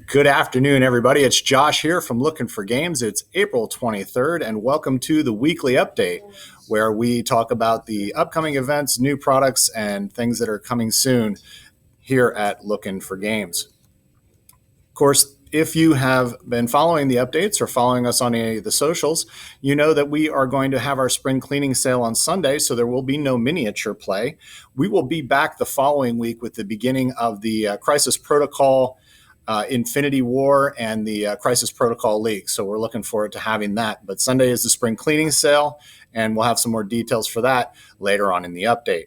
Good afternoon, everybody. It's Josh here from Lookin for Games. It's April 23rd, and welcome to the weekly update where we talk about the upcoming events, new products, and things that are coming soon here at Lookin for Games. Of course, if you have been following the updates or following us on any of the socials, you know that we are going to have our spring cleaning sale on Sunday, so there will be no miniature play. We will be back the following week with the beginning of the Crisis Protocol Infinity War and the Crisis Protocol League. So we're looking forward to having that. But Sunday is the spring cleaning sale, and we'll have some more details for that later on in the update.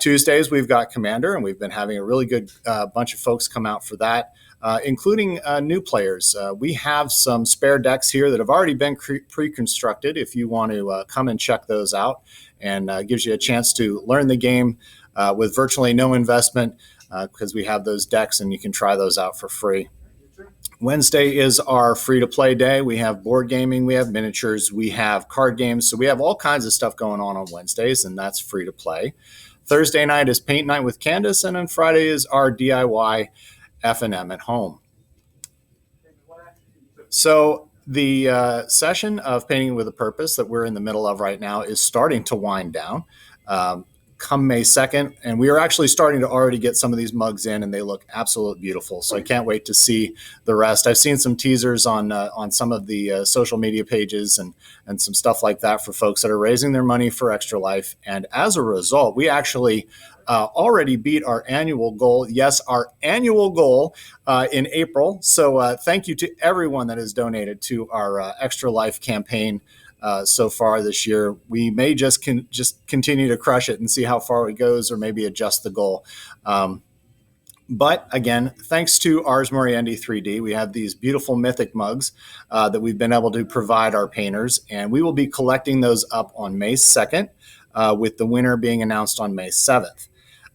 Tuesdays, we've got Commander, and we've been having a really good bunch of folks come out for that, including new players. We have some spare decks here that have already been pre-constructed if you want to come and check those out, and gives you a chance to learn the game with virtually no investment, because we have those decks and you can try those out for free. Wednesday is our free-to-play day. We have board gaming, we have miniatures, we have card games. So we have all kinds of stuff going on Wednesdays, and that's free-to-play. Thursday night is paint night with Candace, and on Friday is our DIY F&M at home. So the session of Painting with a Purpose that we're in the middle of right now is starting to wind down. Come May 2nd, and we are actually starting to already get some of these mugs in, and they look absolutely beautiful. So I can't wait to see the rest. I've seen some teasers on some of the social media pages and some stuff like that for folks that are raising their money for Extra Life. And as a result, we actually already beat our annual goal. Yes, our annual goal in April. So thank you to everyone that has donated to our Extra Life campaign so far this year. We may just continue to crush it and see how far it goes, or maybe adjust the goal. But again, thanks to Ars Moriendi 3D, we have these beautiful mythic mugs that we've been able to provide our painters, and we will be collecting those up on May 2nd, with the winner being announced on May 7th.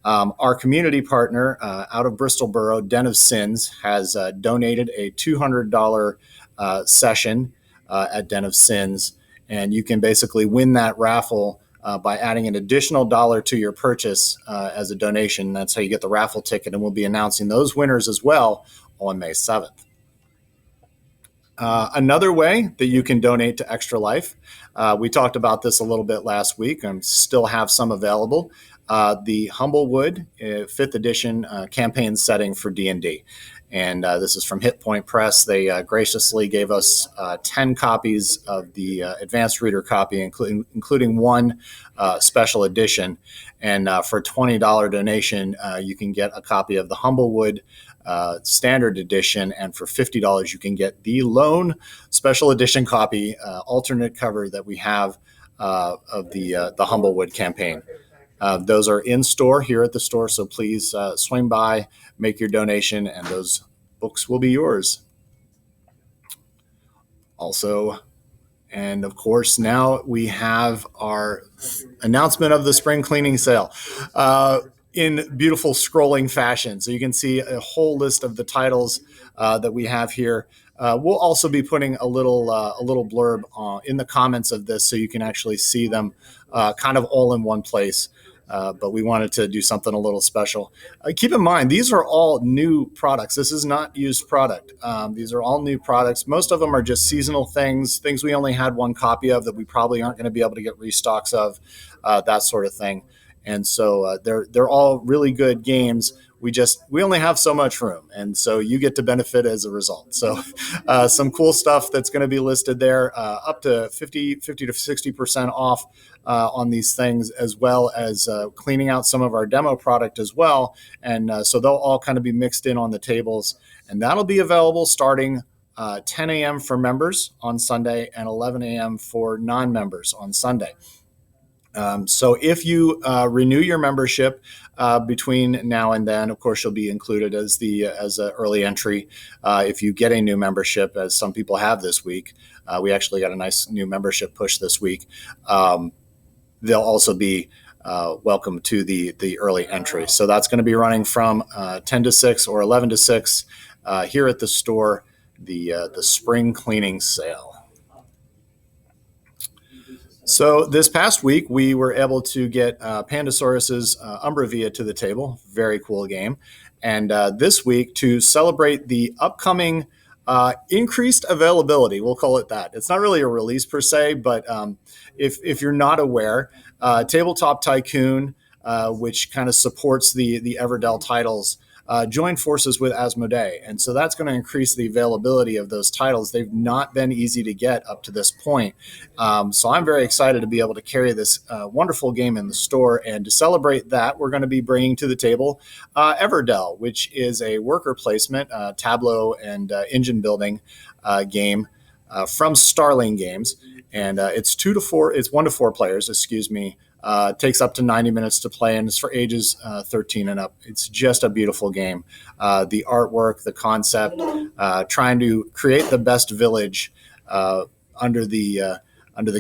Our community partner out of Bristol Borough, Den of Sins, has donated a $200 session at Den of Sins. And you can basically win that raffle by adding an additional $1 to your purchase as a donation. That's how you get the raffle ticket, and we'll be announcing those winners as well on May 7th. Another way that you can donate to Extra Life, we talked about this a little bit last week and still have some available. The Humblewood 5th edition campaign setting for D&D. And this is from Hit Point Press. They graciously gave us 10 copies of the advanced reader copy, including one special edition. And for a $20 donation, you can get a copy of the Humblewood standard edition. And for $50, you can get the lone special edition copy, alternate cover that we have of the Humblewood campaign. Those are in store here at the store, so please swing by, make your donation, and those books will be yours. Also, and of course, now we have our announcement of the spring cleaning sale in beautiful scrolling fashion. So you can see a whole list of the titles that we have here. We'll also be putting a little blurb in the comments of this, so you can actually see them kind of all in one place. But we wanted to do something a little special. Keep in mind, these are all new products. This is not used product. These are all new products. Most of them are just seasonal things we only had one copy of that we probably aren't going to be able to get restocks of, that sort of thing. And so they're all really good games. We only have so much room, and so you get to benefit as a result. So some cool stuff that's going to be listed there, up to 50 to 60% off on these things, as well as cleaning out some of our demo product as well. And so they'll all kind of be mixed in on the tables, and that'll be available starting 10 a.m. for members on Sunday and 11 a.m. for non-members on Sunday. So if you renew your membership between now and then, of course, you'll be included as an early entry. If you get a new membership, as some people have this week, we actually got a nice new membership push this week. They'll also be welcome to the early entry. So that's going to be running from 10 to 6 or 11 to 6 here at the store, the spring cleaning sale. So this past week, we were able to get Pandasaurus's Umbravia to the table. Very cool game. And this week, to celebrate the upcoming increased availability, we'll call it that. It's not really a release per se, but if you're not aware, Tabletop Tycoon, which kind of supports the Everdell titles, joined forces with Asmodee. And so that's going to increase the availability of those titles. They've not been easy to get up to this point. So I'm very excited to be able to carry this wonderful game in the store. And to celebrate that, we're going to be bringing to the table Everdell, which is a worker placement, tableau, and engine building game from Starling Games. And it's 1 to 4 players, takes up to 90 minutes to play, and it's for ages 13 and up. It's just a beautiful game. The artwork, the concept, trying to create the best village under the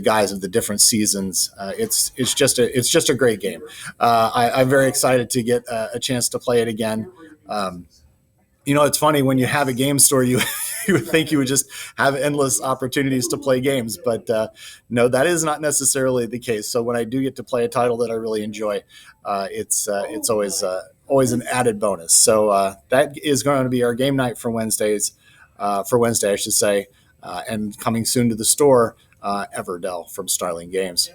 guise of the different seasons. It's just a great game. I'm very excited to get a chance to play it again. It's funny when you have a game store, you would think you would just have endless opportunities to play games, but no, that is not necessarily the case. So when I do get to play a title that I really enjoy, it's always an added bonus. So that is going to be our game night for Wednesday, I should say, and coming soon to the store, Everdell from Starling Games.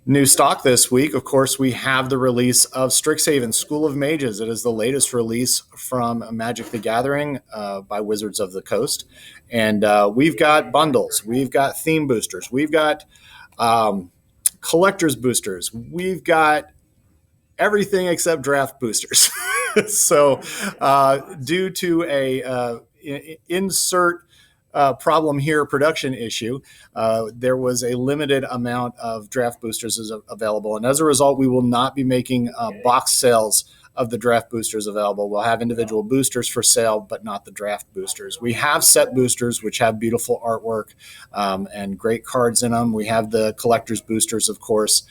New stock this week, of course, we have the release of Strixhaven School of Mages. It is the latest release from Magic the Gathering by Wizards of the Coast. And we've got bundles. We've got theme boosters. We've got collector's boosters. We've got everything except draft boosters. So due to a insert problem here, production issue, there was a limited amount of draft boosters available. And as a result, we will not be making box sales of the draft boosters available. We'll have individual boosters for sale, but not the draft boosters. We have set boosters, which have beautiful artwork and great cards in them. We have the collector's boosters, of course.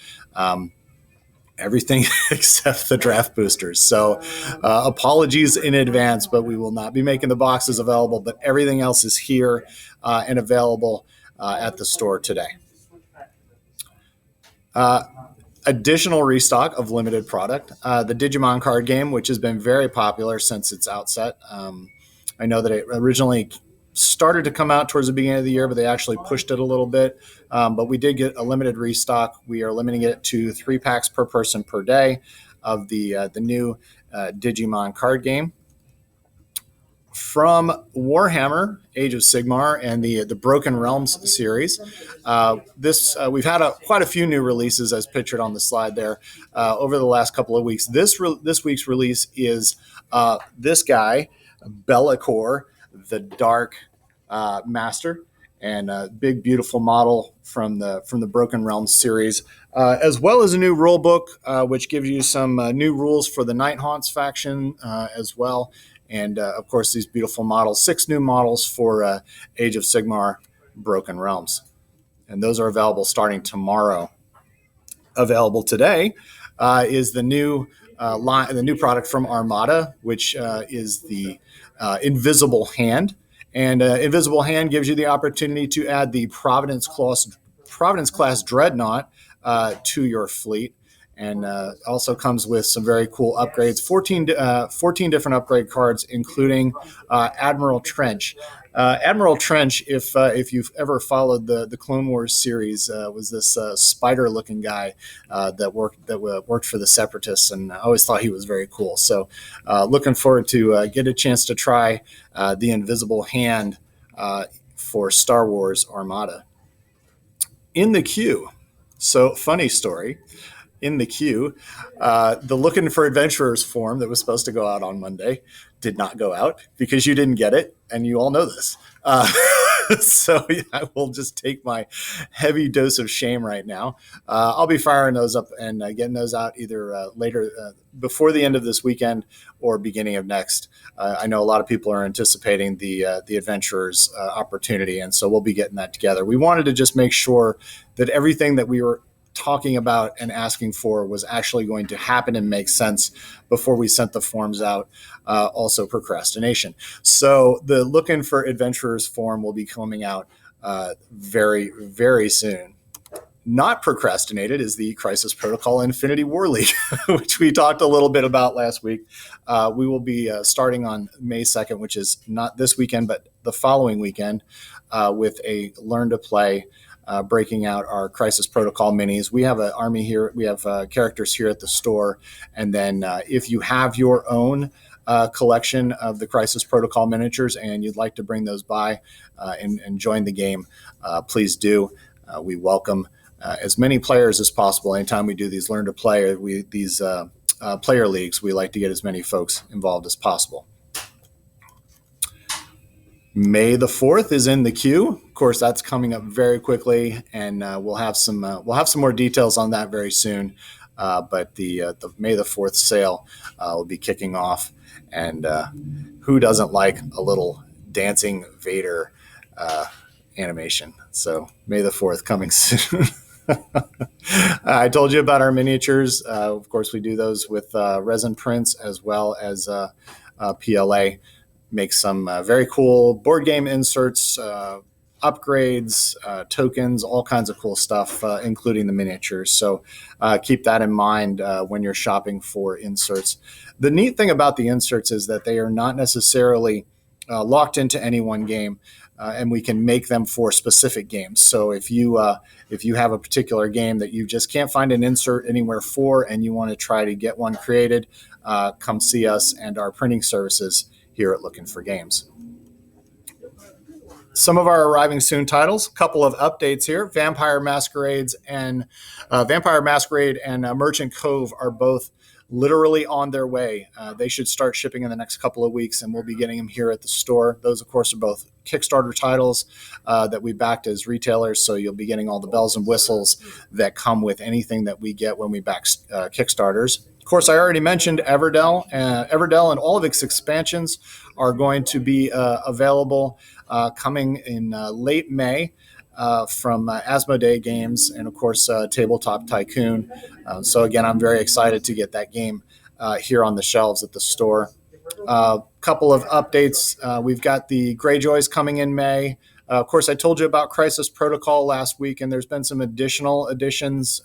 Everything except the draft boosters. So apologies in advance, but we will not be making the boxes available, but everything else is here and available at the store today. Additional restock of limited product. The Digimon card game, which has been very popular since its outset. I know that it originally started to come out towards the beginning of the year, but they actually pushed it a little bit. But we did get a limited restock. We are limiting it to 3 packs per person per day of the new Digimon card game. From Warhammer, Age of Sigmar, and the Broken Realms series, we've had quite a few new releases, as pictured on the slide there, over the last couple of weeks. This week's release is this guy, Bellicor, the Dark Master, and a big, beautiful model from the Broken Realms series, as well as a new rule book, which gives you some new rules for the Night Haunts faction as well. And, of course, these beautiful models, 6 new models for Age of Sigmar Broken Realms. And those are available starting tomorrow. Available today is the new product from Armada, which is the Invisible Hand. And Invisible Hand gives you the opportunity to add the Providence class Dreadnought to your fleet. And also comes with some very cool upgrades, 14 different upgrade cards, including Admiral Trench. Admiral Trench, if you've ever followed the Clone Wars series, was this spider-looking guy that worked for the Separatists, and I always thought he was very cool. So looking forward to get a chance to try the Invisible Hand for Star Wars Armada. In the queue, so funny story. In the queue, the Lookin for Adventurers form that was supposed to go out on Monday did not go out because you didn't get it, and you all know this. So I will just take my heavy dose of shame right now. I'll be firing those up and getting those out either later, before the end of this weekend or beginning of next. I know a lot of people are anticipating the Adventurers opportunity, and so we'll be getting that together. We wanted to just make sure that everything that we were talking about and asking for was actually going to happen and make sense before we sent the forms out. Also procrastination. So the Lookin for Adventurers form will be coming out very, very soon. not procrastinated is the Crisis Protocol Infinity War League, which we talked a little bit about last week. We will be starting on May 2nd, which is not this weekend, but the following weekend, with a Learn to Play, breaking out our Crisis Protocol minis. We have an army here. We have characters here at the store. And then if you have your own collection of the Crisis Protocol miniatures and you'd like to bring those by and join the game, please do. We welcome as many players as possible. Anytime we do these Learn to Play, these player leagues, we like to get as many folks involved as possible. May the 4th is in the queue. Of course, that's coming up very quickly, and we'll have some more details on that very soon. But the May the 4th sale will be kicking off, and who doesn't like a little dancing Vader animation? So May the 4th coming soon. I told you about our miniatures. Of course, we do those with resin prints as well as PLA. Make some very cool board game inserts, upgrades, tokens, all kinds of cool stuff, including the miniatures. So keep that in mind when you're shopping for inserts. The neat thing about the inserts is that they are not necessarily locked into any one game. And we can make them for specific games. So if you have a particular game that you just can't find an insert anywhere for, and you want to try to get one created, come see us and our printing services here at Lookin for Games. Some of our arriving soon titles. A couple of updates here. Vampire Masquerade and Merchant Cove are both literally on their way. They should start shipping in the next couple of weeks, and we'll be getting them here at the store. Those, of course, are both Kickstarter titles that we backed as retailers, so you'll be getting all the bells and whistles that come with anything that we get when we back Kickstarters. Of course, I already mentioned Everdell. Everdell and all of its expansions are going to be available coming in late May. From Asmodee Games and, of course, Tabletop Tycoon. So, again, I'm very excited to get that game here on the shelves at the store. Couple of updates. We've got the Greyjoys coming in May. Of course, I told you about Crisis Protocol last week, and there's been some additional additions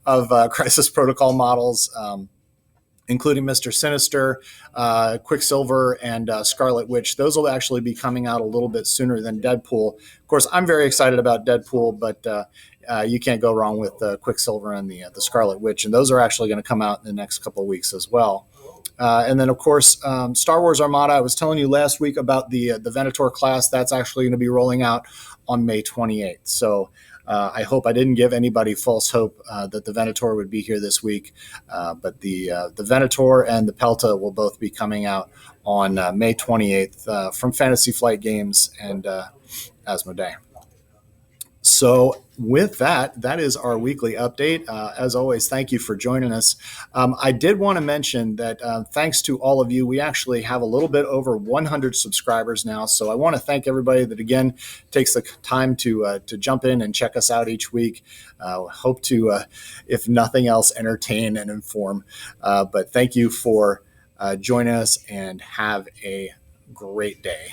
of Crisis Protocol models, including Mr. Sinister, Quicksilver, and Scarlet Witch. Those will actually be coming out a little bit sooner than Deadpool. Of course, I'm very excited about Deadpool, but you can't go wrong with Quicksilver and the Scarlet Witch, and those are actually going to come out in the next couple of weeks as well. And then, of course, Star Wars Armada. I was telling you last week about the Venator class. That's actually going to be rolling out on May 28th. So I hope I didn't give anybody false hope that the Venator would be here this week. But the Venator and the Pelta will both be coming out on May 28th from Fantasy Flight Games and Asmodee. So with that is our weekly update. As always, thank you for joining us. I did want to mention that thanks to all of you, we actually have a little bit over 100 subscribers now. So I want to thank everybody that, again, takes the time to jump in and check us out each week. Hope to, if nothing else, entertain and inform. But thank you for joining us, and have a great day.